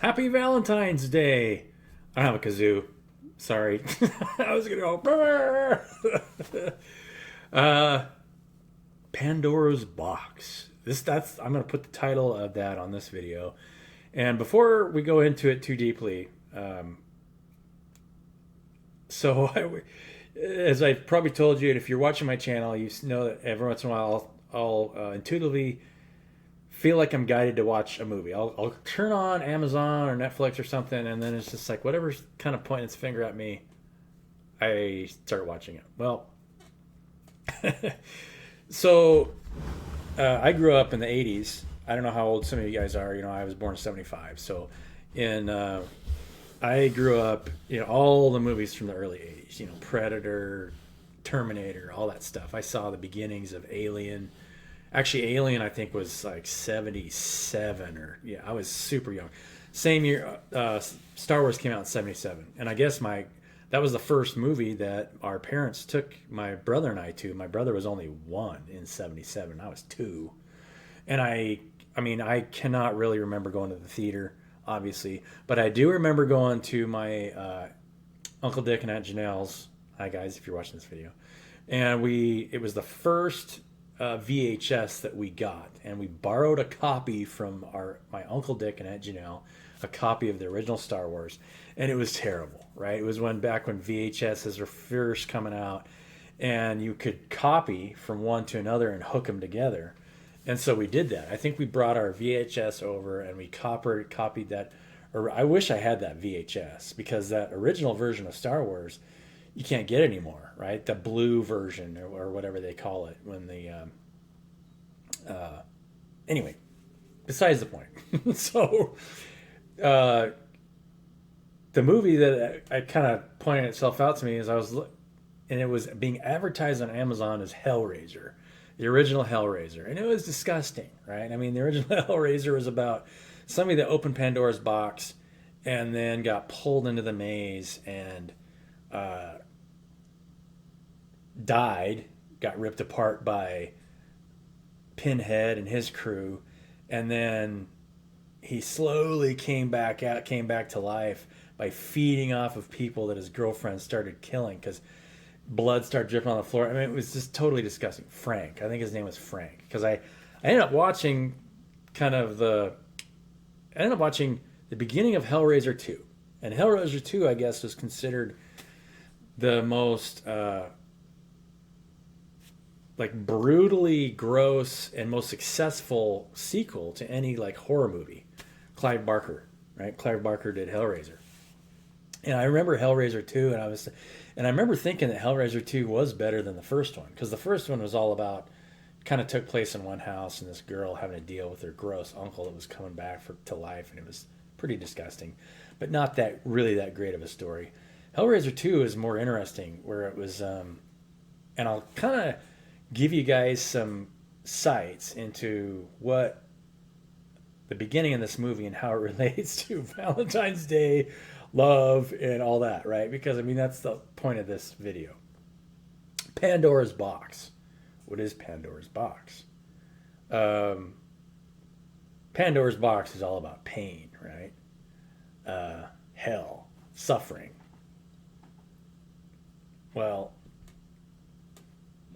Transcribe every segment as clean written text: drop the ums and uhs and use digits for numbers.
Happy Valentine's Day. I don't have a kazoo. Sorry. I was going to go. "Brr." uh, Pandora's Box. I'm going to put the title of that on this video. And before we go into it too deeply, so as I've probably told you, and if you're watching my channel, you know that every once in a while I'll intuitively feel like I'm guided to watch a movie. I'll turn on Amazon or Netflix or something, and then it's just like whatever's kind of pointing its finger at me, I start watching it. Well, so I grew up in the 80s. I don't know how old some of you guys are. You know, I was born in 75. So in I grew up, all the movies from the early 80s, Predator, Terminator, all that stuff. I saw the beginnings of Alien. Actually, Alien, I think, was like 77 or, yeah, I was super young. Same year, Star Wars came out in 77. And I guess that was the first movie that our parents took my brother and I to. My brother was only 1 in 77. I was 2. And I cannot really remember going to the theater, obviously, but I do remember going to my Uncle Dick and Aunt Janelle's. Hi guys, if you're watching this video, and it was the first VHS that we got, and we borrowed a copy from my Uncle Dick and Aunt Janelle, a copy of the original Star Wars, and it was terrible, right? It was back when VHSs were first coming out, and you could copy from one to another and hook them together. And so we did that. I think we brought our VHS over and we copied that. Or I wish I had that VHS, because that original version of Star Wars you can't get anymore, right? The blue version or whatever they call it when anyway, besides the point. So the movie that I kind of pointed itself out to me as and it was being advertised on Amazon as Hellraiser. The original Hellraiser. And it was disgusting, right? I mean, the original Hellraiser was about somebody that opened Pandora's box and then got pulled into the maze and died, got ripped apart by Pinhead and his crew, and then he slowly came back to life by feeding off of people that his girlfriend started killing, because blood started dripping on the floor. I mean, it was just totally disgusting. Frank, I think his name was Frank, because I ended up watching the beginning of Hellraiser 2. And Hellraiser 2, I guess, was considered the most brutally gross and most successful sequel to any horror movie. Clive Barker, right? Clive Barker did Hellraiser. And I remember Hellraiser 2, and I remember thinking that Hellraiser 2 was better than the first one, because the first one was all about, kind of took place in one house, and this girl having to deal with her gross uncle that was coming back to life, and it was pretty disgusting, but not really that great of a story. Hellraiser 2 is more interesting, where it was, and I'll kind of give you guys some sights into what the beginning of this movie and how it relates to Valentine's Day, love, and all that, right? Because, I mean, that's the point of this video. Pandora's box. What is Pandora's box? Pandora's box is all about pain, right? Hell, suffering. Well,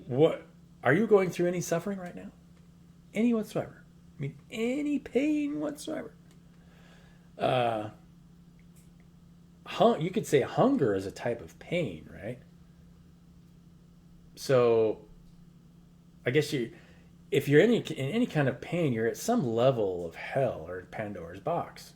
what are you going through? Any suffering right now? Any whatsoever? I mean, any pain whatsoever? You could say hunger is a type of pain, right? So, I guess if you're in any kind of pain, you're at some level of hell or Pandora's box.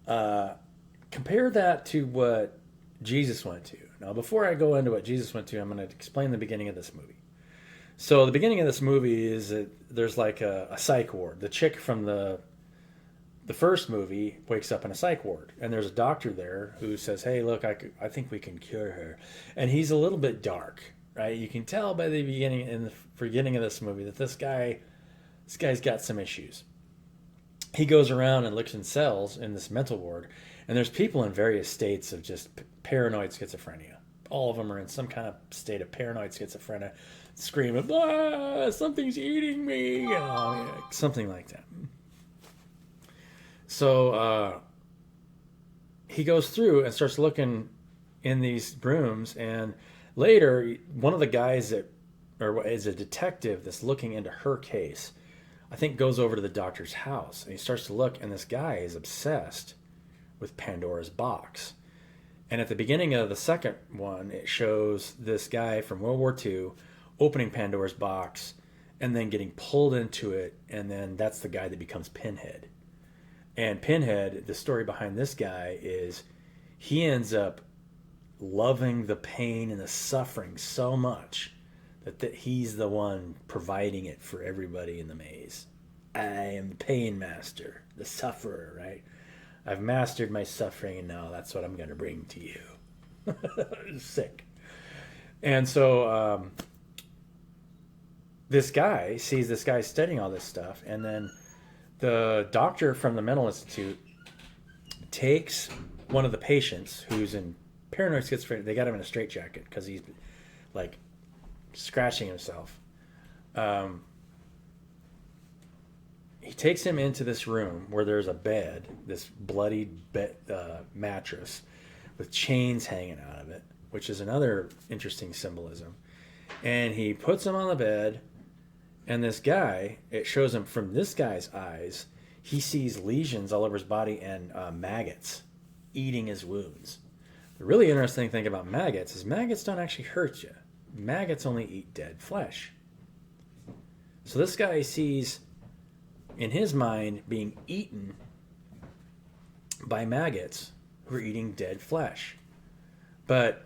Compare that to what Jesus went to. Now, before I go into what Jesus went to, I'm going to explain the beginning of this movie. So the beginning of this movie is that there's like a psych ward. The chick from the first movie wakes up in a psych ward, and there's a doctor there who says, "Hey, look, I think we can cure her." And he's a little bit dark, right? You can tell by the beginning of this movie that this guy's got some issues. He goes around and looks in cells in this mental ward, and there's people in various states of just paranoid schizophrenia. All of them are in some kind of state of paranoid schizophrenia, screaming, "Ah, something's eating me," something like that. So he goes through and starts looking in these rooms, and later one of the guys that, or is a detective that's looking into her case, I think goes over to the doctor's house and he starts to look, and this guy is obsessed with Pandora's box. And at the beginning of the second one, it shows this guy from World War II opening Pandora's box and then getting pulled into it, and then that's the guy that becomes Pinhead. And Pinhead, the story behind this guy is he ends up loving the pain and the suffering so much that he's the one providing it for everybody in the maze. I am the pain master, the sufferer, right? I've mastered my suffering, and now that's what I'm going to bring to you. Sick. And so this guy sees this guy studying all this stuff, and then the doctor from the mental institute takes one of the patients who's in paranoid schizophrenia. They got him in a straitjacket because he's like scratching himself. He takes him into this room where there's a bed, this bloodied mattress with chains hanging out of it, which is another interesting symbolism. And he puts him on the bed, and this guy, it shows him from this guy's eyes, he sees lesions all over his body and maggots eating his wounds. The really interesting thing about maggots is maggots don't actually hurt you. Maggots only eat dead flesh. So this guy sees, in his mind, being eaten by maggots who are eating dead flesh. But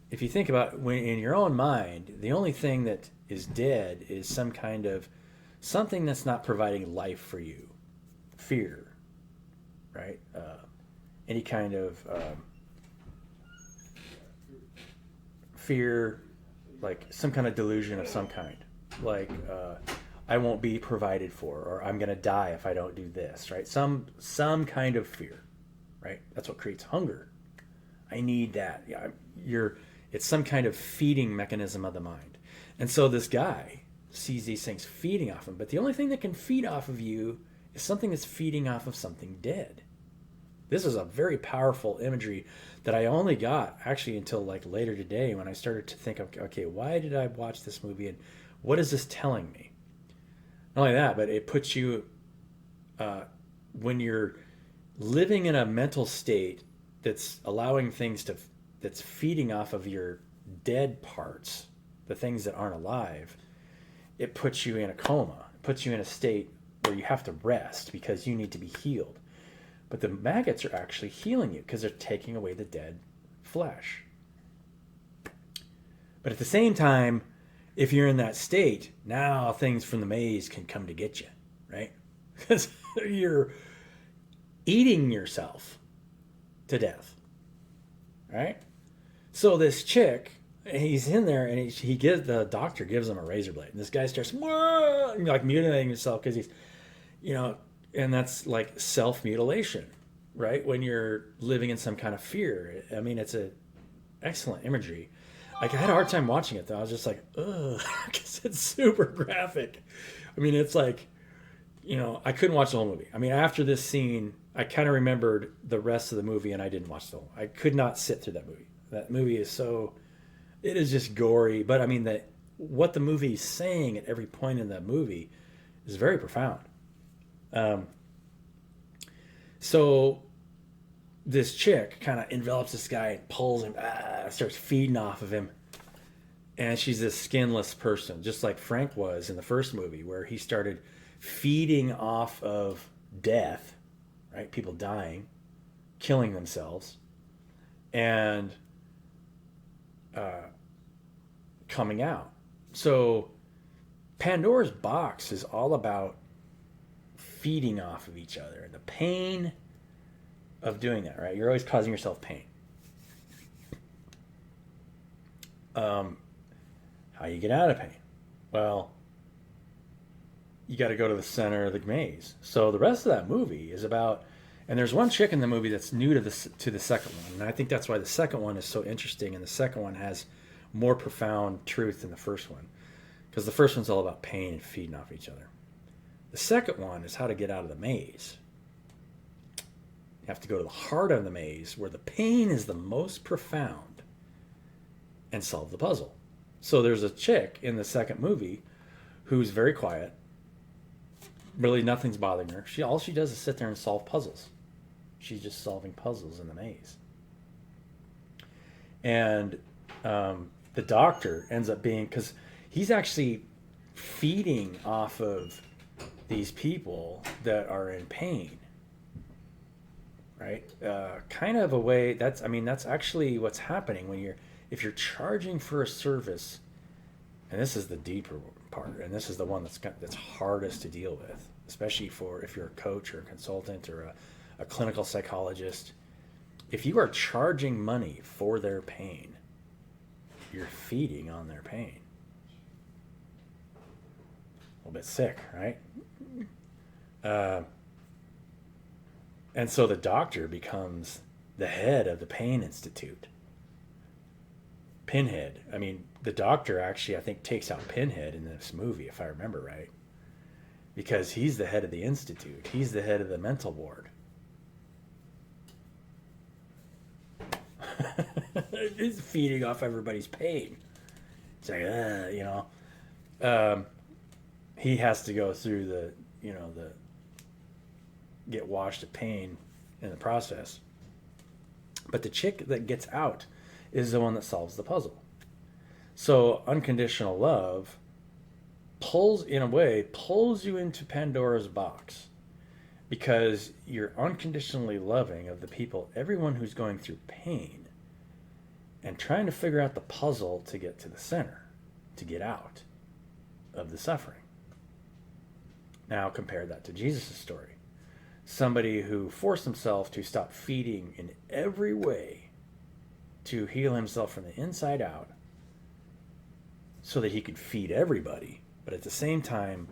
if you think about when in your own mind, the only thing that is dead is some kind of something that's not providing life for you. Fear, right? Any kind of fear, like some kind of delusion of some kind. Like, I won't be provided for, or I'm going to die if I don't do this, right? Some kind of fear, right? That's what creates hunger. I need that. Yeah, it's some kind of feeding mechanism of the mind. And so this guy sees these things feeding off him, but the only thing that can feed off of you is something that's feeding off of something dead. This is a very powerful imagery that I only got actually until like later today when I started to think, okay, why did I watch this movie and what is this telling me? Not only that, but it puts you, when you're living in a mental state that's allowing things that's feeding off of your dead parts, the things that aren't alive, it puts you in a coma. It puts you in a state where you have to rest because you need to be healed. But the maggots are actually healing you because they're taking away the dead flesh. But at the same time, if you're in that state, now things from the maze can come to get you, right? Because you're eating yourself to death, right? So this chick, he's in there, and the doctor gives him a razor blade, and this guy starts like mutilating himself because he's, and that's like self-mutilation, right? When you're living in some kind of fear. I mean, it's a excellent imagery. Like, I had a hard time watching it, though. I was just like, ugh, because it's super graphic. I mean, it's like, I couldn't watch the whole movie. I mean, after this scene, I kind of remembered the rest of the movie, and I didn't watch the whole. I could not sit through that movie. That movie is it is just gory. But, I mean, what the movie is saying at every point in that movie is very profound. So this chick kind of envelops this guy and pulls him, starts feeding off of him. And she's this skinless person, just like Frank was in the first movie, where he started feeding off of death, right? People dying, killing themselves, and coming out. So Pandora's box is all about feeding off of each other. The pain of doing that, right? You're always causing yourself pain. How you get out of pain? Well, you got to go to the center of the maze. So the rest of that movie is about, and there's one chick in the movie that's new to the second one, and I think that's why the second one is so interesting, and the second one has more profound truth than the first one, because the first one's all about pain and feeding off each other. The second one is how to get out of the maze. have to go to the heart of the maze where the pain is the most profound and solve the puzzle. So there's a chick in the second movie who's very quiet. Really, nothing's bothering her. All she does is sit there and solve puzzles. She's just solving puzzles in the maze. And the doctor ends up being, because he's actually feeding off of these people that are in pain, right? Kind of a way that's actually what's happening when if you're charging for a service, and this is the deeper part, and this is the one that's hardest to deal with, especially if you're a coach or a consultant or a clinical psychologist. If you are charging money for their pain, you're feeding on their pain. A little bit sick, right? And so the doctor becomes the head of the Pain Institute. Pinhead. I mean, the doctor actually, I think, takes out Pinhead in this movie, if I remember right. Because he's the head of the institute. He's the head of the mental ward. He's feeding off everybody's pain. It's like, he has to go through the get washed of pain in the process. But the chick that gets out is the one that solves the puzzle. So unconditional love pulls you into Pandora's box, because you're unconditionally loving of the people, everyone who's going through pain, and trying to figure out the puzzle to get to the center, to get out of the suffering. Now compare that to Jesus' story. Somebody who forced himself to stop feeding in every way to heal himself from the inside out so that he could feed everybody. But at the same time,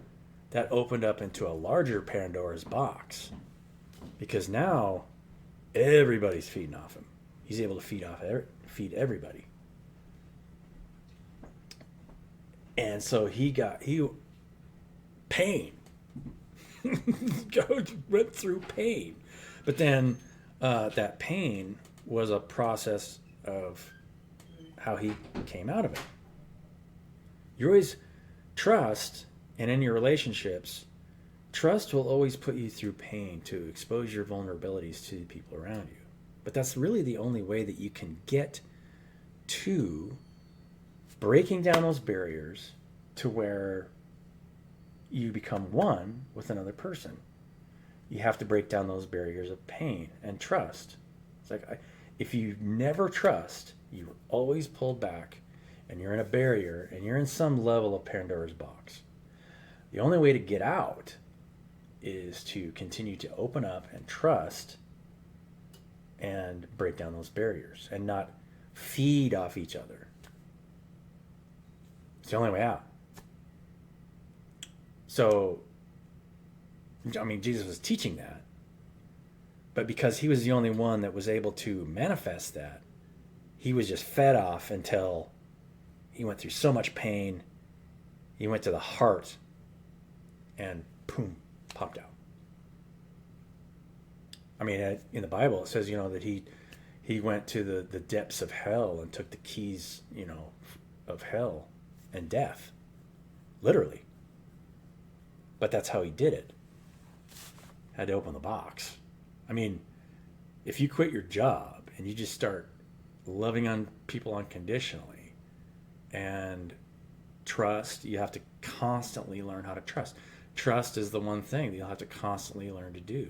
that opened up into a larger Pandora's box, because now everybody's feeding off him. He's able to feed everybody. And so he pain. Went through pain. But then that pain was a process of how he came out of it. You always trust, and in your relationships, trust will always put you through pain to expose your vulnerabilities to the people around you. But that's really the only way that you can get to breaking down those barriers to where you become one with another person. You have to break down those barriers of pain and trust. It's like, if you never trust, you're always pulled back, and you're in a barrier, and you're in some level of Pandora's box. The only way to get out is to continue to open up and trust and break down those barriers and not feed off each other. It's the only way out. So, I mean, Jesus was teaching that, but because he was the only one that was able to manifest that, he was just fed off until he went through so much pain. He went to the heart and boom, popped out. I mean, in the Bible, it says, that he went to the depths of hell and took the keys, of hell and death, literally. But that's how he did it. Had to open the box. I mean, if you quit your job and you just start loving on people unconditionally and trust, you have to constantly learn how to trust. Trust is the one thing that you'll have to constantly learn to do,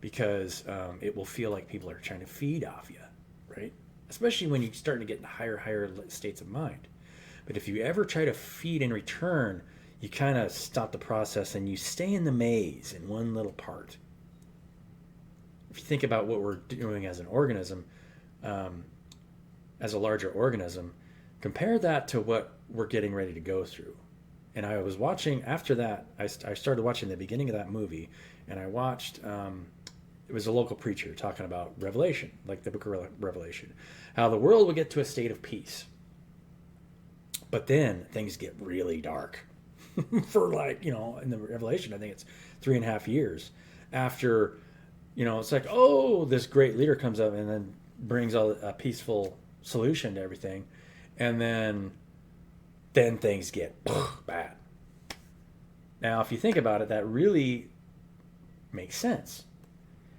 because it will feel like people are trying to feed off you, right? Especially when you start to get into higher states of mind. But if you ever try to feed in return, you kind of stop the process and you stay in the maze in one little part. If you think about what we're doing as an organism, as a larger organism, compare that to what we're getting ready to go through. And I was watching, after that, I started watching the beginning of that movie, and I watched, it was a local preacher talking about Revelation, like the book of Revelation, how the world will get to a state of peace. But then things get really dark for in the Revelation, I think it's 3.5 years after, It's like, oh, this great leader comes up and then brings a peaceful solution to everything, and then things get bad. Now, if you think about it, that really makes sense,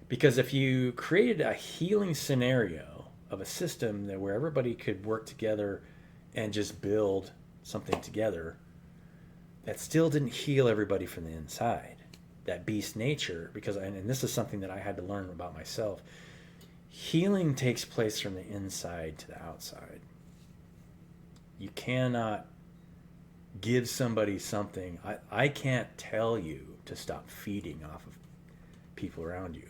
because if you created a healing scenario of a system that where everybody could work together and just build something together, that still didn't heal everybody from the inside. That beast nature, because and this is something that I had to learn about myself. Healing takes place from the inside to the outside. You cannot give somebody something. I can't tell you to stop feeding off of people around you,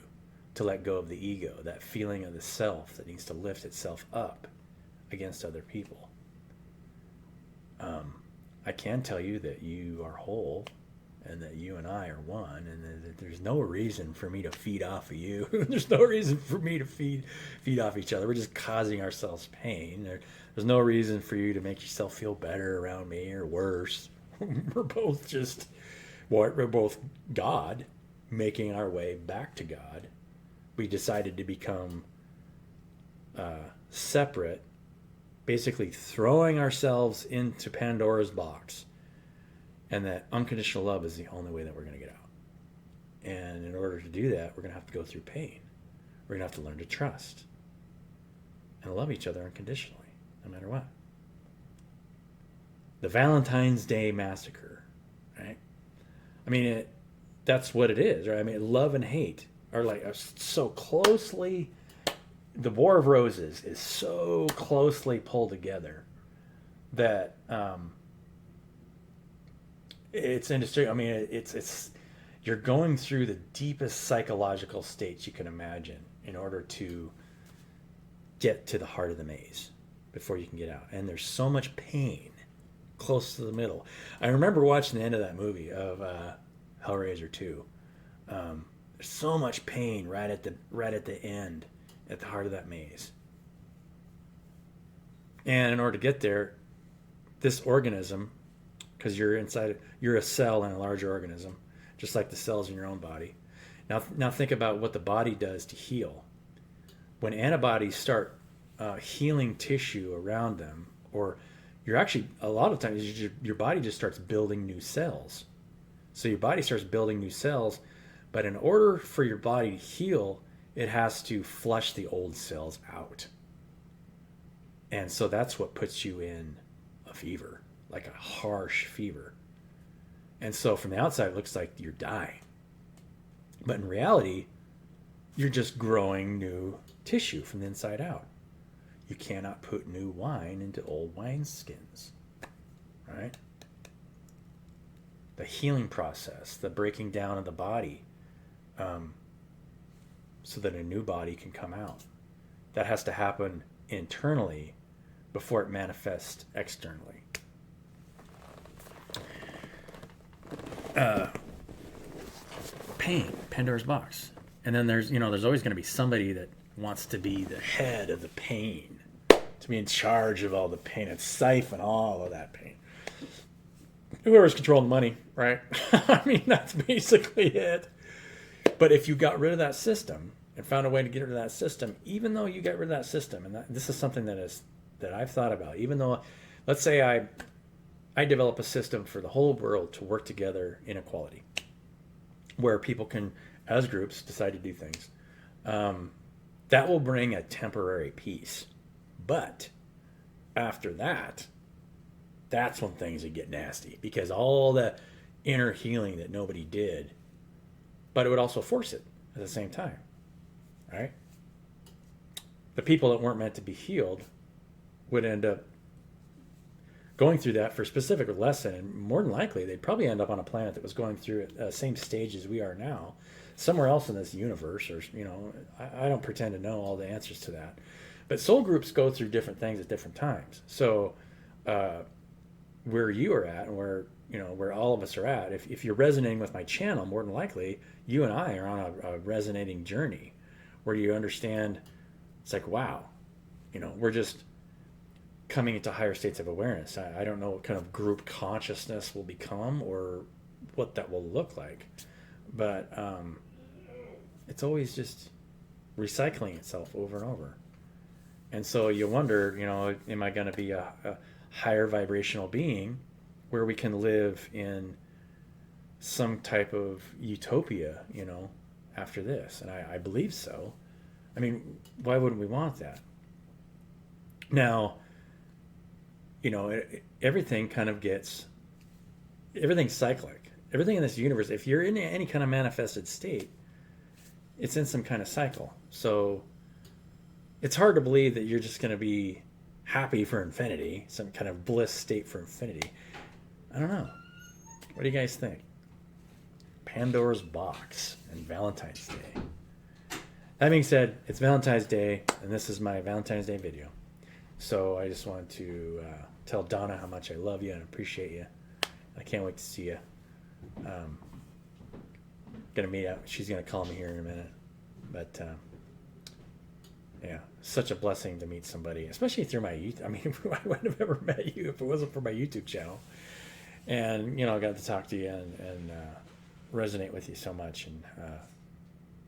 to let go of the ego, that feeling of the self that needs to lift itself up against other people. I can tell you that you are whole and that you and I are one, and that there's no reason for me to feed off of you. There's no reason for me to feed off each other. We're just causing ourselves pain. There's no reason for you to make yourself feel better around me or worse. We're both God, making our way back to God. We decided to become separate, basically throwing ourselves into Pandora's box, and that unconditional love is the only way that we're going to get out. And in order to do that, we're going to have to go through pain. We're going to have to learn to trust and love each other unconditionally, no matter what. The Valentine's Day massacre, right? I mean, that's what it is, right? I mean, love and hate are like so closely. The War of Roses is so closely pulled together that it's industry. I mean, it's you're going through the deepest psychological states you can imagine in order to get to the heart of the maze before you can get out. And there's so much pain close to the middle. I remember watching the end of that movie of Hellraiser 2. There's so much pain right at the end, at the heart of that maze. And in order to get there, this organism, because you're a cell in a larger organism, just like the cells in your own body. Now think about what the body does to heal. When antibodies start healing tissue around them, or you're actually, a lot of times, your body just starts building new cells. So your body starts building new cells, but in order for your body to heal, it has to flush the old cells out. And so that's what puts you in a fever, like a harsh fever. And so from the outside, it looks like you're dying. But in reality, you're just growing new tissue from the inside out. You cannot put new wine into old wineskins, right? The healing process, the breaking down of the body, so that a new body can come out. That has to happen internally before it manifests externally. Pain, Pandora's box. And then there's always going to be somebody that wants to be the head of the pain, to be in charge of all the pain and siphon all of that pain. Whoever's controlling the money, right? I mean, that's basically it. But if you got rid of that system and found a way to get rid of that system, even though you got rid of that system, and this is something that I've thought about, even though, let's say I develop a system for the whole world to work together in equality, where people can, as groups, decide to do things. That will bring a temporary peace. But after that, that's when things would get nasty, because all the inner healing that nobody did, but it would also force it at the same time, right? The people that weren't meant to be healed would end up going through that for a specific lesson, and more than likely they'd probably end up on a planet that was going through the same stage as we are now, somewhere else in this universe, or I don't pretend to know all the answers to that, but soul groups go through different things at different times. So where you are at, and where all of us are at, if you're resonating with my channel, more than likely you and I are on a resonating journey where you understand it's like, wow, we're just coming into higher states of awareness. I don't know what kind of group consciousness will become or what that will look like, but it's always just recycling itself over and over. And so you wonder, am I going to be a higher vibrational being where we can live in some type of utopia, after this? And I believe so. I mean, why wouldn't we want that? Now, everything kind of everything's cyclic. Everything in this universe, if you're in any kind of manifested state, it's in some kind of cycle. So it's hard to believe that you're just going to be happy for infinity, some kind of bliss state for infinity. I don't know. What do you guys think? Pandora's box and Valentine's Day. That being said, it's Valentine's Day, and this is my Valentine's Day video. So I just wanted to tell Donna how much I love you and appreciate you. I can't wait to see you. Gonna meet up. She's gonna call me here in a minute. But yeah, such a blessing to meet somebody, especially through my YouTube. I mean, I wouldn't have ever met you if it wasn't for my YouTube channel. And I got to talk to you and resonate with you so much, and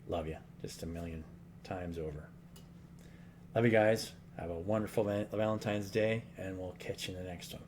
love you just a million times over. Love you guys. Have a wonderful Valentine's Day, and we'll catch you in the next one.